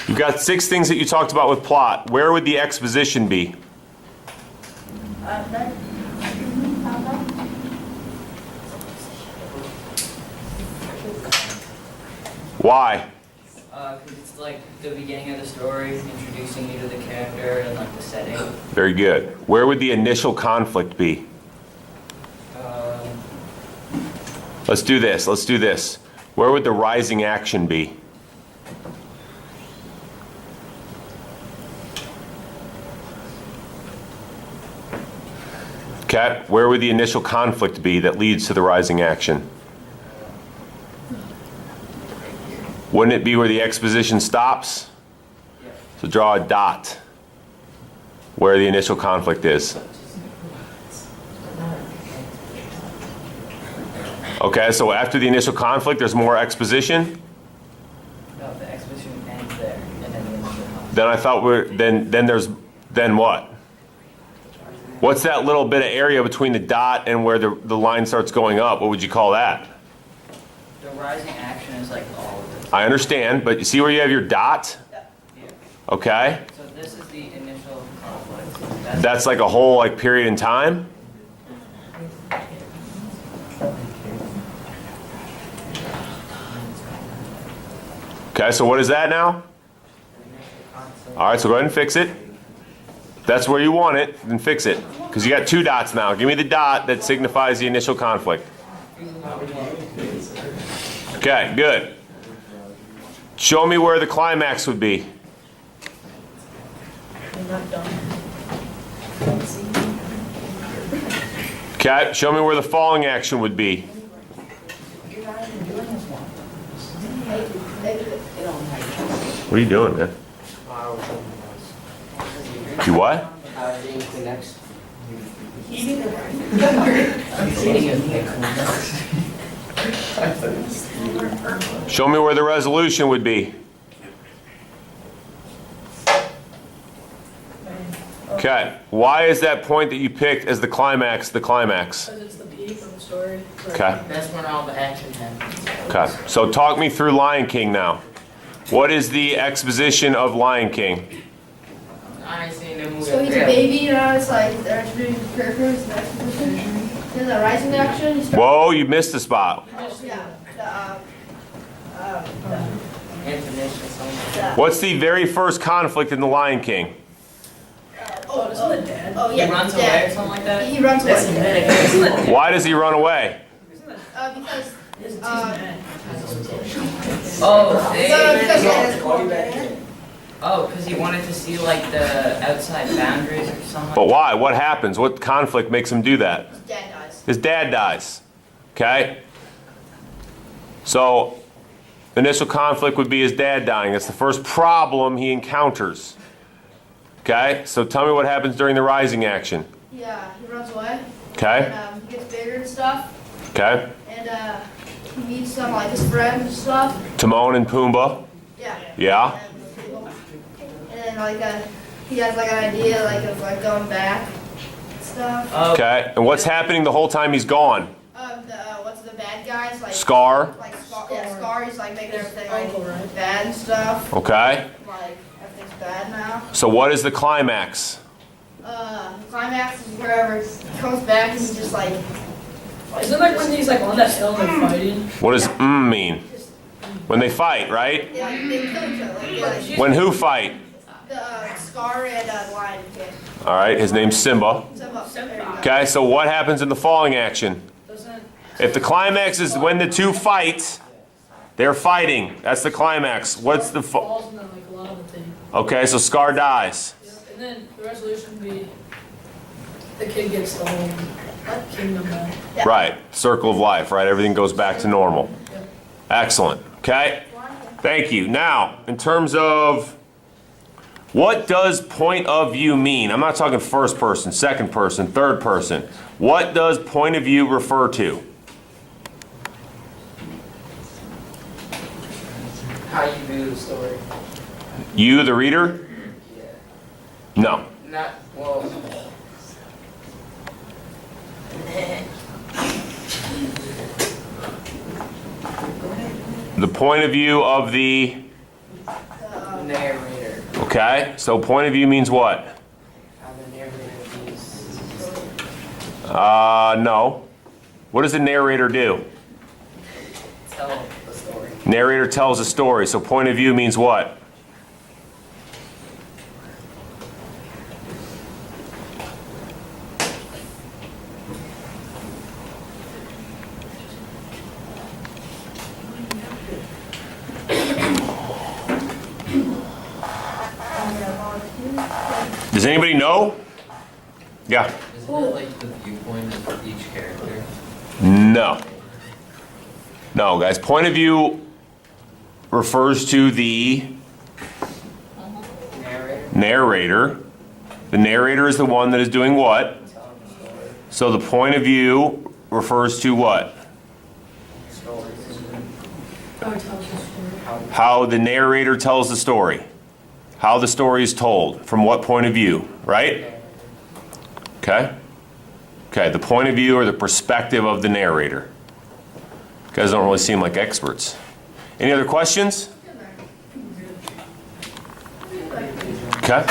You've got 6 things that you talked about with plot. Where would the exposition be? Why? Because it's like the beginning of the story, introducing you to the character and like the setting. Very good. Where would the initial conflict be? Let's do this. Let's do this. Where would the rising action be? Okay. Where would the initial conflict be that leads to the rising action? Wouldn't it be where the exposition stops? So draw a dot where the initial conflict is. Okay, so after the initial conflict, there's more exposition? No, the exposition ends there, and then the initial conflict. Then I thought then what? What's that little bit of area between the dot and where the line starts going up? What would you call that? The rising action is like all of it. I understand, but you see where you have your dot? Yeah. Okay? So this is the initial conflict. That's like a whole like period in time? Okay, so what is that now? All right, so go ahead and fix it. If that's where you want it, then fix it. Because you got 2 dots now. Give me the dot that signifies the initial conflict. Okay, good. Show me where the climax would be. Okay, show me where the falling action would be. What are you doing, man? You what? Show me where the resolution would be. Okay. Why is that point that you picked as the climax the climax? Because it's the peak of the story. Okay. That's when all the action happens. Okay. So talk me through Lion King now. What is the exposition of Lion King? I ain't seen them movie. So he's a baby, you know, it's like they're introducing characters, the exposition. Then the rising action, you start. Whoa, you missed the spot. Yeah, Intonation, something. What's the very first conflict in The Lion King? Isn't it dead? oh yeah, He runs yeah. away or something like that? He runs away. Why does he run away? Because Oh, because because he wanted to see like the outside boundaries or something. But why? What happens? What conflict makes him do that? his dad dies. His dad dies. Okay? So, initial conflict would be his dad dying. That's the first problem he encounters. Okay? So tell me what happens during the rising action. Yeah, he runs away. Okay? And he gets bigger and stuff. Okay? And he meets some like his friends and stuff. Timon and Pumbaa. Yeah. Yeah? And then like he has like an idea like of like going back and stuff. Oh, Okay. And what's happening the whole time he's gone? What's the bad guys like? Scar. Like Scar. Yeah, Scar. He's like making everything Uncle, like right? bad and stuff. Okay? Like everything's bad now. So what is the climax? The climax is wherever he comes back and he's just like Isn't that when he's like on that hill and they're fighting? What does mean? When they fight, right? yeah, like, they kill each other. Like, yeah, like, When who fight? the Scar and Lion King. All right, his name's Simba. Simba. Okay, so what happens in the falling action? Doesn't If the climax is when the 2 fight, they're fighting. That's the climax. What's the falls and then like a lot of the thing. Okay, so Scar dies. And then the resolution would be the kid gets the whole kingdom back. Yeah. Right. Circle of life, right? Everything goes back to normal. Excellent. Okay? Thank you. Now, in terms of what does point of view mean? I'm not talking first person, second person, third person. What does point of view refer to? How you view the story. You, the reader? Yeah. No. Not, well. The point of view of the narrator. Okay, so point of view means what? How the narrator views. No. What does the narrator do? Tell the story. Narrator tells a story, so point of view means what? Does anybody know? Yeah. Isn't it like the viewpoint of each character? No. No, guys. Point of view refers to the Narrator. narrator. The narrator is the one that is doing what? Telling the story. So the point of view refers to what? Stories. How it tells the story. How the narrator tells the story. How the story is told. From what point of view, right? Okay? Okay, the point of view or the perspective of the narrator. You guys don't really seem like experts. Any other questions? Okay.